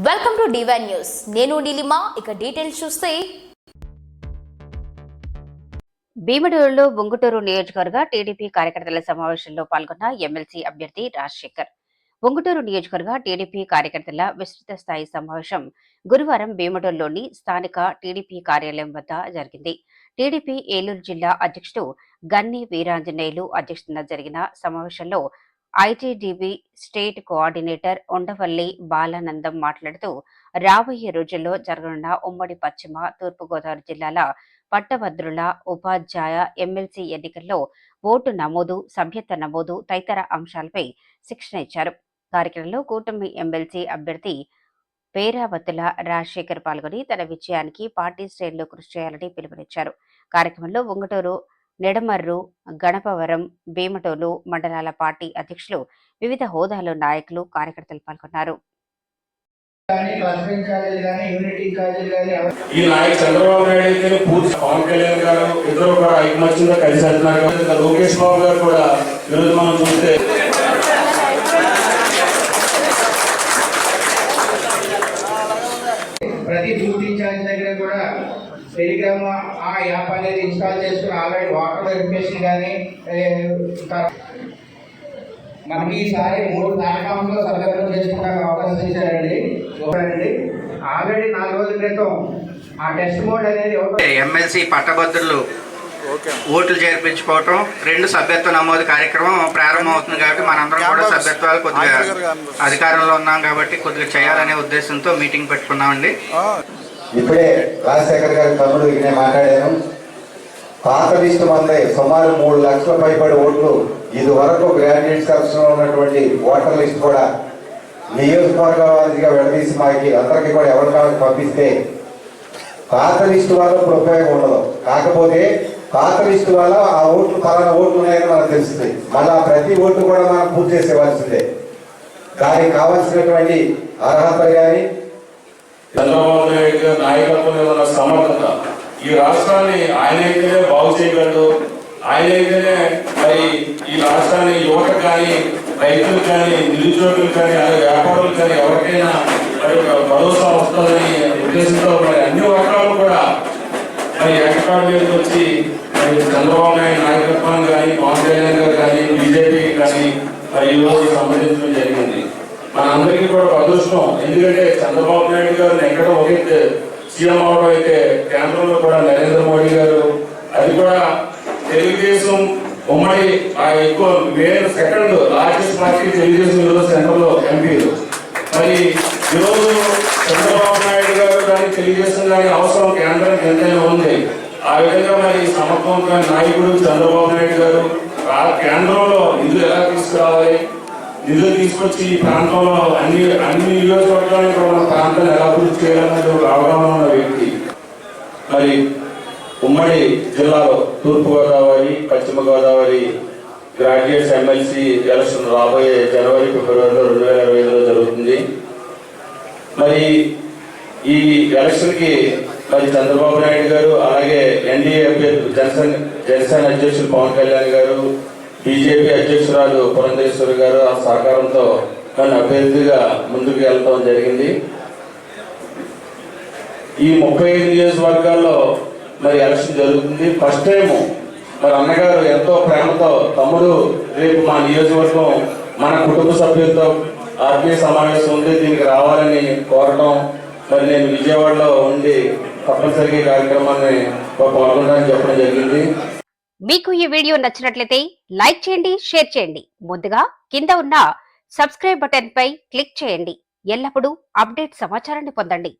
Welcome to divine news. నేను నీలిమా. ఇక details చూస్తే భీమడోలులో ఉంగుటూరు నియోజకవర్గ టీడీపీ కార్యకర్తల సమావేశంలో పాల్గొన్న ఎమ్మెల్సీ అభ్యర్థి రాజశేఖర్. ఉంగుటూరు నియోజకవర్గ టీడీపీ కార్యకర్తల విస్తృత స్థాయి సమావేశం గురువారం భీమడోలులోని స్థానిక టీడీపీ కార్యాలయం వద్ద జరిగింది. టీడీపీ ఏలూరు జిల్లా అధ్యక్షుడు గన్ని వీరాంజనేయులు అధ్యక్షతన జరిగిన సమావేశంలో ITDP state coordinator Undavalli Balanandam మాట్లాడుతూ రాబోయే రోజుల్లో జరగనున్న ఉమ్మడి పశ్చిమ తూర్పుగోదావరి జిల్లాల పట్టభద్రుల ఉపాధ్యాయ ఎమ్మెల్సీ ఎన్నికల్లో ఓటు నమోదు, సభ్యత్వ నమోదు తదితర అంశాలపై శిక్షణ ఇచ్చారు. కార్యక్రమంలో కూటమి ఎమ్మెల్సీ అభ్యర్థి పేరావతుల రాజశేఖర్ పాల్గొని తన విజయానికి పార్టీ శ్రేణులు కృషి చేయాలని పిలుపునిచ్చారు. కార్యక్రమంలో ఉంగుటూరు, నిడమర్రు, గణపవరం, భీమటోలు మండలాల పార్టీ అధ్యక్షులు, వివిధ హోదాలో నాయకులు, కార్యకర్తలు పాల్గొన్నారు. ఈ నాయకు చంద్రబాబు నాయుడు అయితే పూర్తి పవన్ కళ్యాణ్ గారు ఇద్దరు కూడా ఐకమత్యంగా కలిసి వెళ్తున్నారు. లోకేష్ బాబు గారు కూడా ఈరోజు మనం చూస్తే ప్రతి బూత్ ఇన్ఛార్జ్ దగ్గర కూడా టెలిగ్రామ్ ఆ యాప్ అనేది ఇన్స్టాల్ చేసుకుని ఆల్రెడీ వాటర్ వెరిఫికేషన్ కానీ మనకి ఈసారి 3 ప్లాట్ఫామ్లో సభ్యత్వం చేసుకోవడానికి అవకాశం ఇచ్చారండి. ఆల్రెడీ 4 రోజుల క్రితం ఆ టెస్ట్ మోడ్ అనేది ఎమ్మెల్సీ పట్టభద్రులు ఓట్లు చేర్పించుకోవటం, 2 సభ్యత్వ నమోదు కార్యక్రమం ప్రారంభం అవుతుంది. కాబట్టి మనందరం కూడా సభ్యత్వాలు కొద్దిగా అధికారంలో ఉన్నాం కాబట్టి కొద్దిగా చేయాలనే ఉద్దేశంతో మీటింగ్ పెట్టుకున్నామండి. ఇప్పుడే రాజశేఖర్ గారి తమ్ముడు నేను మాట్లాడాను. పాత లిస్టు మంది సుమారు 3 లక్షల పైబడి ఓట్లు ఇది వరకు గ్రాడ్యుయేట్ సెక్షన్ లో ఉన్నటువంటి ఓటర్ లిస్ట్ కూడా నియోజకవర్గ వారీగా విడదీసి మాకి అందరికీ కూడా ఎవరి కావాలని పంపిస్తే పాత లిస్టు వల్ల ఇప్పుడు ఉపయోగం ఉండదు. కాకపోతే పాత లిస్టు వల్ల ఆ ఓట్లు పలానా ఓట్లు ఉన్నాయని మనకు తెలుస్తుంది. మళ్ళా ప్రతి ఓటు కూడా మనం పూర్తి చేసేవలసిందే. దానికి కావాల్సినటువంటి అర్హతలు కానీ చంద్రబాబు నాయుడు గారి నాయకత్వంలో ఉన్న సమర్థత, ఈ రాష్ట్రాన్ని ఆయనైతేనే బాగు చేయగలడు. ఆయనైతేనే మరి ఈ రాష్ట్రాన్ని యువత కానీ, రైతులు కానీ, నిరుద్యోగులు కానీ, వ్యాపారులు కానీ ఎవరికైనా మరి భరోసా వస్తుందని ఉద్దేశంతో మరి అన్ని వర్గాలు కూడా మరి ఏకకాలంలోకి వచ్చి మరి చంద్రబాబు నాయుడు నాయకత్వాన్ని కానీ, పవన్ కళ్యాణ్ గారు కానీ, బీజేపీ కానీ మరి ఈరోజు సంబంధించడం జరిగింది. మనందరికీ కూడా అదృష్టం. ఎందుకంటే చంద్రబాబు నాయుడు గారిని ఎక్కడ ఒకే సీఎం అవడం అయితే కేంద్రంలో కూడా నరేంద్ర మోడీ గారు, అది కూడా తెలుగుదేశం ఉమ్మడి ఎక్కువ సెకండ్ లార్జెస్ట్ పార్టీ తెలుగుదేశం ఈరోజు సెంట్రల్లో ఎంపీలు. మరి ఈరోజు చంద్రబాబు నాయుడు గారు కానీ తెలుగుదేశం కానీ అవసరం కేంద్రానికి ఎంతైనా ఉంది. ఆ విధంగా మరి సమర్థవంతమైన నాయకుడు చంద్రబాబు నాయుడు గారు కేంద్రంలో నిధులు ఎలా తీసుకురావాలి, నిధులు తీసుకొచ్చి ఈ ప్రాంతంలో అన్ని నియోజకవర్గానికి కూడా మన ప్రాంతాన్ని ఎలా అభివృద్ధి చేయాలనేది ఒక అవగాహన ఉన్న వ్యక్తి. మరి ఉమ్మడి జిల్లాలో తూర్పుగోదావరి, పశ్చిమ గోదావరి గ్రాడ్యుయేట్స్ ఎమ్మెల్సీ ఎలక్షన్ రాబోయే జనవరి, ఫిబ్రవరిలో 2025లో జరుగుతుంది. మరి ఈ ఎలక్షన్కి మరి చంద్రబాబు నాయుడు గారు, అలాగే ఎన్డీఏ అభ్యర్థి జనసేన అధ్యక్షులు పవన్ కళ్యాణ్ గారు, బీజేపీ అధ్యక్షురాలు పురంధేశ్వరి గారు ఆ సహకారంతో నన్ను అభ్యర్థిగా ముందుకు వెళ్తాం జరిగింది. ఈ 35 నియోజకవర్గాల్లో మరి ఎలక్షన్ జరుగుతుంది. ఫస్ట్ టైం మరి అన్నగారు ఎంతో ప్రేమతో తమ్ముడు రేపు మా నియోజకవర్గం మన కుటుంబ సభ్యులతో ఆత్మీయ సమావేశం ఉంది, దీనికి రావాలని కోరటం, మరి నేను విజయవాడలో ఉండి తప్పనిసరిగా కార్యక్రమాన్ని పాల్గొనడానికి చెప్పడం జరిగింది. మీకు ఈ వీడియో నచ్చినట్లయితే లైక్ చేయండి, షేర్ చేయండి. ముందుగా కింద ఉన్న సబ్స్క్రైబ్ బటన్ పై క్లిక్ చేయండి. ఎల్లప్పుడూ అప్డేట్ సమాచారాన్ని పొందండి.